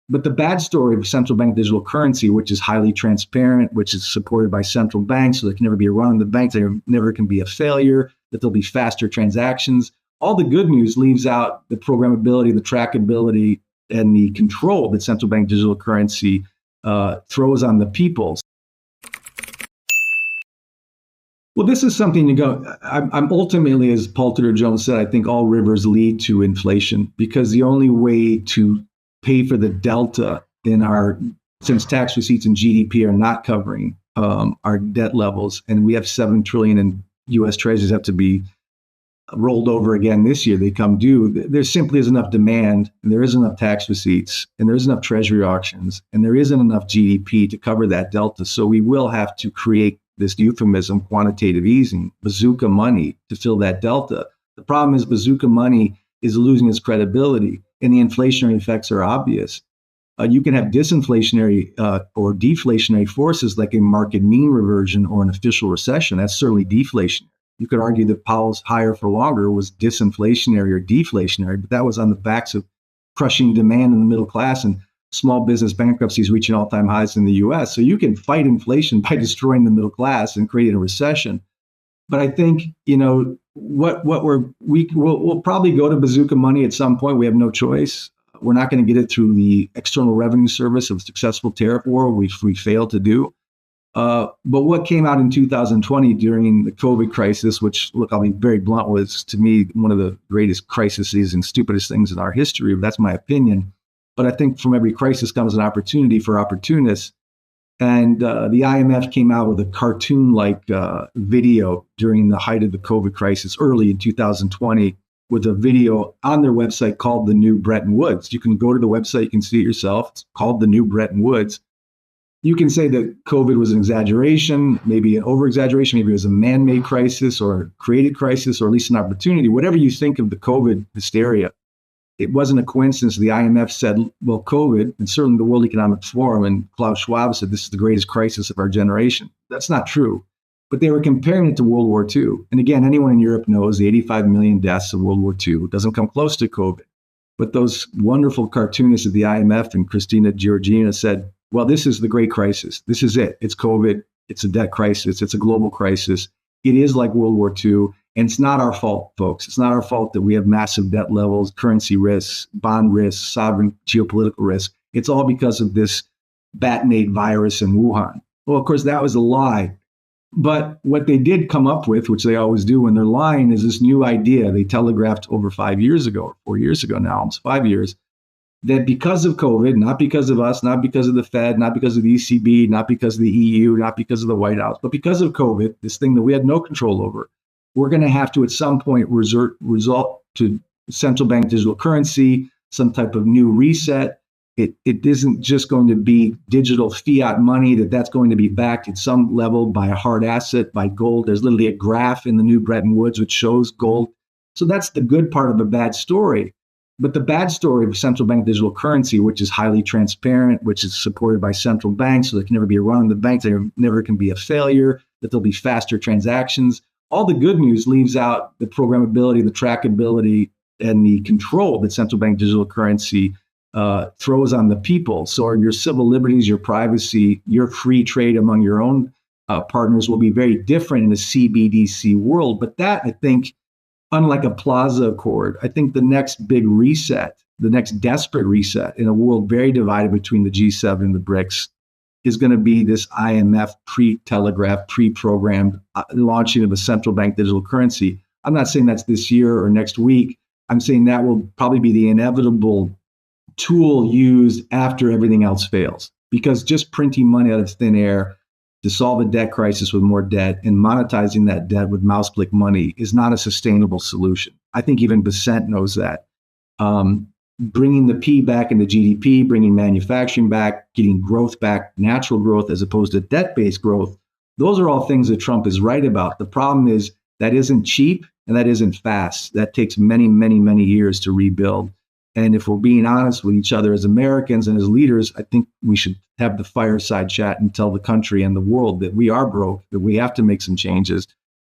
But the bad story of central bank digital currency, which is highly transparent, which is supported by central banks, so there can never be a run on the banks, there never can be a failure, that there'll be faster transactions. All the good news leaves out the programmability, the trackability, and the control that central bank digital currency throws on the people. Well, this is something to go. I'm ultimately, as Paul Tudor Jones said, I think all rivers lead to inflation, because the only way to pay for the delta in since tax receipts and GDP are not covering our debt levels, and we have $7 trillion in U.S. Treasuries have to be rolled over again this year. They come due. There simply isn't enough demand, and there isn't enough tax receipts, and there isn't enough Treasury auctions, and there isn't enough GDP to cover that delta. So we will have to create this euphemism, quantitative easing, bazooka money, to fill that delta. The problem is bazooka money is losing its credibility, and the inflationary effects are obvious. You can have disinflationary or deflationary forces like a market mean reversion or an official recession. That's certainly deflationary. You could argue that Powell's higher for longer was disinflationary or deflationary, but that was on the backs of crushing demand in the middle class and small business bankruptcies reaching all-time highs in the U.S. So you can fight inflation by destroying the middle class and creating a recession. But I think, we'll probably go to bazooka money at some point. We have no choice. We're not going to get it through the External Revenue Service of a successful tariff war, which we failed to do. But what came out in 2020 during the COVID crisis, which, look, I'll be very blunt, was to me one of the greatest crises and stupidest things in our history. That's my opinion. But I think from every crisis comes an opportunity for opportunists. And the IMF came out with a cartoon-like video during the height of the COVID crisis, early in 2020, with a video on their website called The New Bretton Woods. You can go to the website, you can see it yourself. It's called The New Bretton Woods. You can say that COVID was an exaggeration, maybe an over-exaggeration, maybe it was a man-made crisis or a created crisis, or at least an opportunity. Whatever you think of the COVID hysteria, it wasn't a coincidence. The IMF said, well, COVID, and certainly the World Economic Forum and Klaus Schwab said this is the greatest crisis of our generation. That's not true. But they were comparing it to World War II. And again, anyone in Europe knows the 85 million deaths of World War II doesn't come close to COVID. But those wonderful cartoonists at the IMF and Christina Georgina said, well, this is the great crisis. This is it. It's COVID. It's a debt crisis. It's a global crisis. It is like World War II. And it's not our fault, folks. It's not our fault that we have massive debt levels, currency risks, bond risks, sovereign geopolitical risks. It's all because of this bat-made virus in Wuhan. Well, of course, that was a lie. But what they did come up with, which they always do when they're lying, is this new idea they telegraphed over 5 years ago, or 4 years ago now, almost 5 years, that because of COVID, not because of us, not because of the Fed, not because of the ECB, not because of the EU, not because of the White House, but because of COVID, this thing that we had no control over, we're going to have to, at some point, resort to central bank digital currency, some type of new reset. It isn't just going to be digital fiat money, that's going to be backed at some level by a hard asset, by gold. There's literally a graph in the new Bretton Woods which shows gold. So that's the good part of a bad story. But the bad story of central bank digital currency, which is highly transparent, which is supported by central banks, so there can never be a run on the banks, there never can be a failure, that there'll be faster transactions. All the good news leaves out the programmability, the trackability, and the control that central bank digital currency throws on the people. So your civil liberties, your privacy, your free trade among your own partners will be very different in a CBDC world. But that, I think, unlike a Plaza Accord, I think the next big reset, the next desperate reset in a world very divided between the G7 and the BRICS, is going to be this IMF pre-telegraphed, pre-programmed launching of a central bank digital currency. I'm not saying that's this year or next week. I'm saying that will probably be the inevitable tool used after everything else fails. Because just printing money out of thin air to solve a debt crisis with more debt and monetizing that debt with mouse click money is not a sustainable solution. I think even Bessent knows that. Bringing the P back into GDP, bringing manufacturing back, getting growth back, natural growth as opposed to debt-based growth, those are all things that Trump is right about. The problem is that isn't cheap and that isn't fast. That takes many, many, many years to rebuild. And if we're being honest with each other as Americans and as leaders, I think we should have the fireside chat and tell the country and the world that we are broke, that we have to make some changes.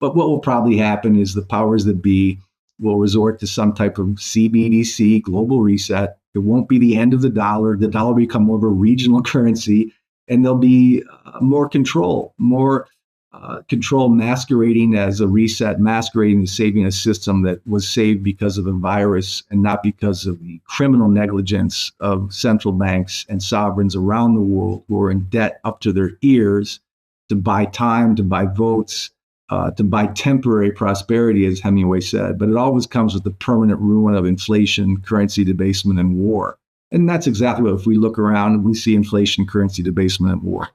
But what will probably happen is the powers that be will resort to some type of CBDC, global reset, It won't be the end of the dollar. The dollar will become more of a regional currency, and there'll be more control, control masquerading as a reset, masquerading as saving a system that was saved because of a virus and not because of the criminal negligence of central banks and sovereigns around the world who are in debt up to their ears to buy time, to buy votes, to buy temporary prosperity, as Hemingway said. But it always comes with the permanent ruin of inflation, currency debasement, and war. And that's exactly what, if we look around, we see inflation, currency debasement, and war.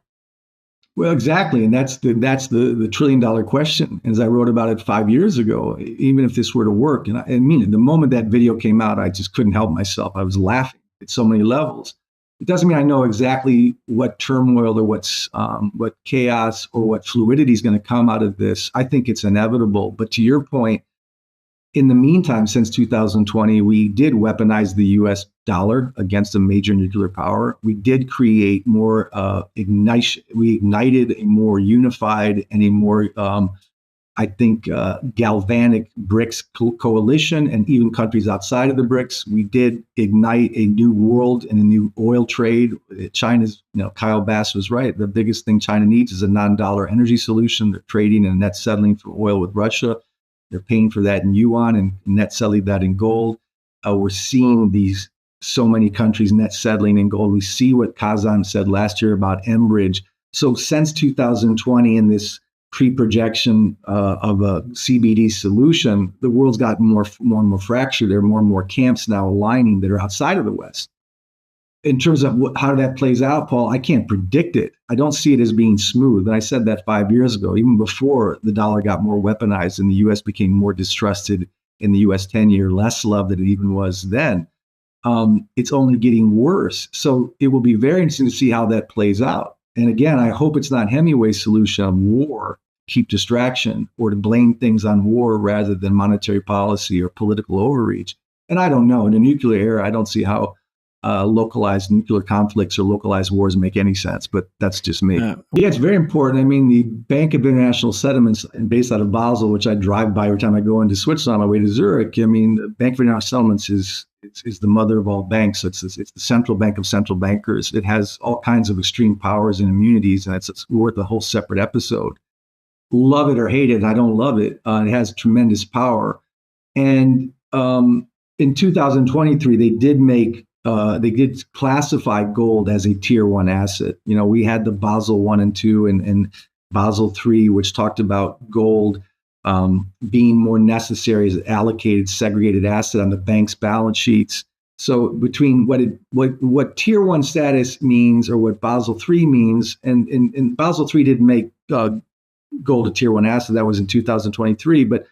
Well, exactly. And that's the trillion-dollar question. As I wrote about it 5 years ago, even if this were to work, and I mean, the moment that video came out, I just couldn't help myself. I was laughing at so many levels. It doesn't mean I know exactly what turmoil or what chaos or what fluidity is going to come out of this. I think it's inevitable. But to your point, in the meantime, since 2020, we did weaponize the U.S. dollar against a major nuclear power. We did create more ignition. We ignited a more unified and a more, galvanic BRICS coalition, and even countries outside of the BRICS. We did ignite a new world and a new oil trade. China's, Kyle Bass was right. The biggest thing China needs is a non-dollar energy solution. They're trading and net settling for oil with Russia. They're paying for that in yuan and net settling that in gold. We're seeing so many countries net settling in gold. We see what Kazan said last year about Enbridge. So since 2020, in this pre-projection of a CBD solution, the world's gotten more and more fractured. There are more and more camps now aligning that are outside of the West. In terms of how that plays out, Paul, I can't predict it. I don't see it as being smooth. And I said that 5 years ago, even before the dollar got more weaponized and the U.S. became more distrusted in the U.S. 10-year, less love than it even was then. It's only getting worse. So it will be very interesting to see how that plays out. And again, I hope it's not Hemingway's solution of war, keep distraction, or to blame things on war rather than monetary policy or political overreach. And I don't know. In a nuclear era, I don't see how localized nuclear conflicts or localized wars make any sense, but that's just me. Yeah, it's very important. I mean, the Bank of International Settlements, based out of Basel, which I drive by every time I go into Switzerland on my way to Zurich. I mean, the Bank of International Settlements is the mother of all banks. It's the central bank of central bankers. It has all kinds of extreme powers and immunities, and it's worth a whole separate episode. Love it or hate it, I don't love it. It has tremendous power. And in 2023, they did classify gold as a tier one asset. We had the Basel 1 and 2 and Basel 3, which talked about gold being more necessary as an allocated, segregated asset on the bank's balance sheets. So between what tier one status means or what Basel 3 means, and Basel 3 didn't make gold a tier one asset, that was in 2023. But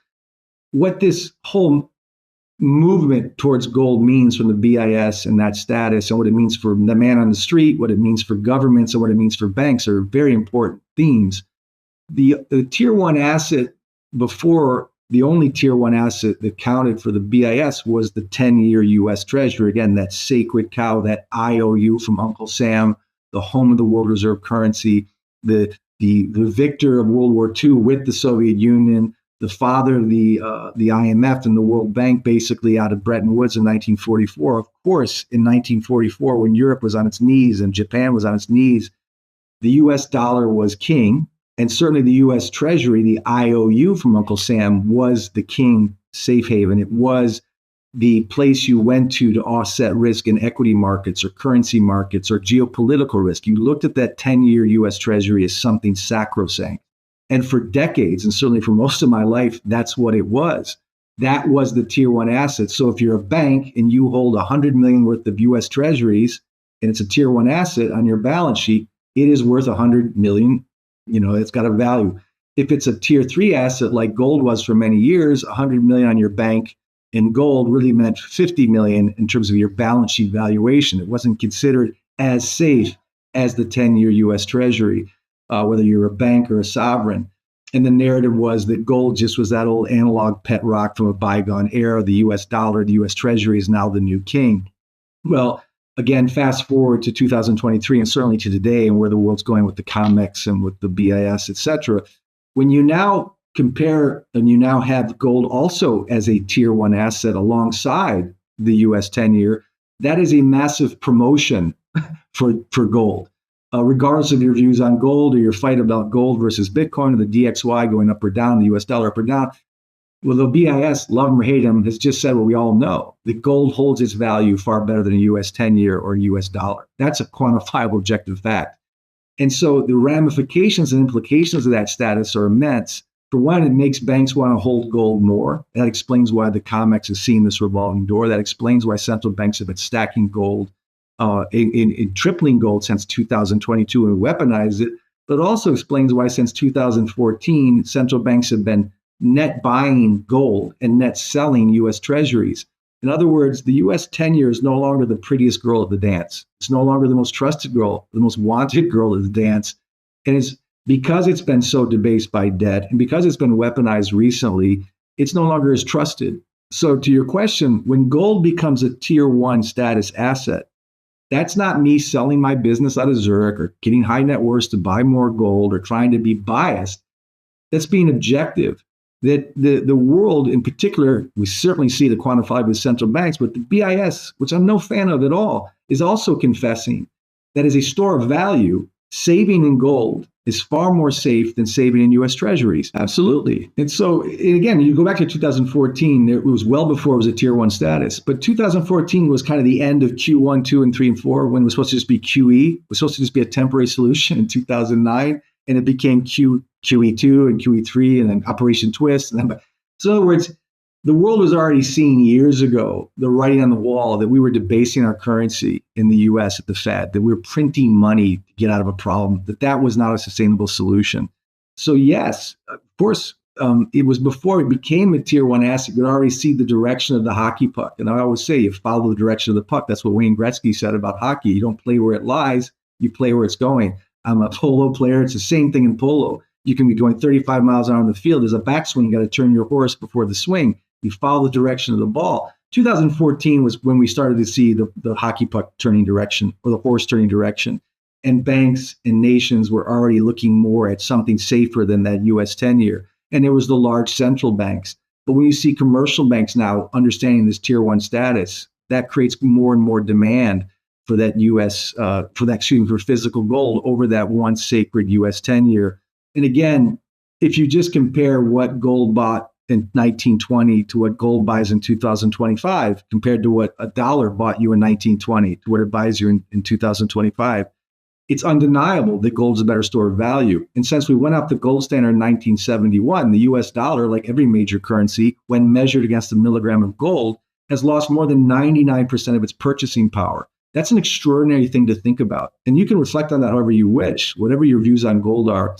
what this whole movement towards gold means from the BIS and that status, and what it means for the man on the street, what it means for governments, and what it means for banks are very important themes. The tier one asset before, the only tier one asset that counted for the BIS was the 10-year U.S. Treasury. Again, that sacred cow, that IOU from Uncle Sam, the home of the world reserve currency, the victor of World War II with the Soviet Union, the father of the IMF and the World Bank, basically out of Bretton Woods in 1944. Of course, in 1944, when Europe was on its knees and Japan was on its knees, the U.S. dollar was king. And certainly the U.S. Treasury, the IOU from Uncle Sam, was the king safe haven. It was the place you went to offset risk in equity markets or currency markets or geopolitical risk. You looked at that 10-year U.S. Treasury as something sacrosanct. And for decades, and certainly for most of my life, that's what it was. That was the tier one asset. So if you're a bank and you hold $100 million worth of U.S. Treasuries, and it's a tier one asset on your balance sheet, it is worth $100 million. It's got a value. If it's a tier three asset like gold was for many years, $100 million on your bank in gold really meant $50 million in terms of your balance sheet valuation. It wasn't considered as safe as the 10-year U.S. Treasury, whether you're a bank or a sovereign. And the narrative was that gold just was that old analog pet rock from a bygone era. The U.S. dollar, the U.S. Treasury is now the new king. Well, again, fast forward to 2023 and certainly to today and where the world's going with the COMEX and with the BIS, et cetera. When you now compare and you now have gold also as a tier one asset alongside the U.S. 10-year, that is a massive promotion for gold. Regardless of your views on gold or your fight about gold versus Bitcoin or the DXY going up or down, the US dollar up or down, well, the BIS, love him or hate him, has just said what we all know, that gold holds its value far better than a US 10-year or a US dollar. That's a quantifiable objective fact. And so the ramifications and implications of that status are immense. For one, it makes banks want to hold gold more. That explains why the COMEX is seeing this revolving door. That explains why central banks have been stacking gold, in tripling gold since 2022 and weaponized it. But it also explains why since 2014, central banks have been net buying gold and net selling U.S. Treasuries. In other words, the U.S. 10-year is no longer the prettiest girl at the dance. It's no longer the most trusted girl, the most wanted girl at the dance. And it's because it's been so debased by debt and because it's been weaponized recently, it's no longer as trusted. So to your question, when gold becomes a tier one status asset, that's not me selling my business out of Zurich or getting high net worths to buy more gold or trying to be biased. That's being objective. That the world in particular, we certainly see the quantified with central banks, but the BIS, which I'm no fan of at all, is also confessing that as a store of value, saving in gold is far more safe than saving in U.S. Treasuries. Absolutely. And so, again, you go back to 2014, it was well before it was a tier one status. But 2014 was kind of the end of Q1, 2, and 3, and 4, when it was supposed to just be QE. It was supposed to just be a temporary solution in 2009. And it became QE2 and QE3 and then Operation Twist. And then, so in other words, the world was already seeing years ago the writing on the wall that we were debasing our currency in the US at the Fed, that we were printing money to get out of a problem, that was not a sustainable solution. So yes, of course, it was before it became a tier one asset, you could already see the direction of the hockey puck. And I always say, you follow the direction of the puck. That's what Wayne Gretzky said about hockey. You don't play where it lies, you play where it's going. I'm a polo player. It's the same thing in polo. You can be going 35 miles an hour on the field. There's a backswing. You got to turn your horse before the swing. You follow the direction of the ball. 2014 was when we started to see the hockey puck turning direction or the horse turning direction. And banks and nations were already looking more at something safer than that US 10-year. And there was the large central banks. But when you see commercial banks now understanding this tier one status, that creates more and more demand for that for physical gold over that one sacred US 10-year. And again, if you just compare what gold bought in 1920 to what gold buys in 2025, compared to what a dollar bought you in 1920 to what it buys you in 2025, it's undeniable that gold's a better store of value. And since we went up the gold standard in 1971, the US dollar, like every major currency, when measured against a milligram of gold, has lost more than 99% of its purchasing power. That's an extraordinary thing to think about. And you can reflect on that however you wish, whatever your views on gold are.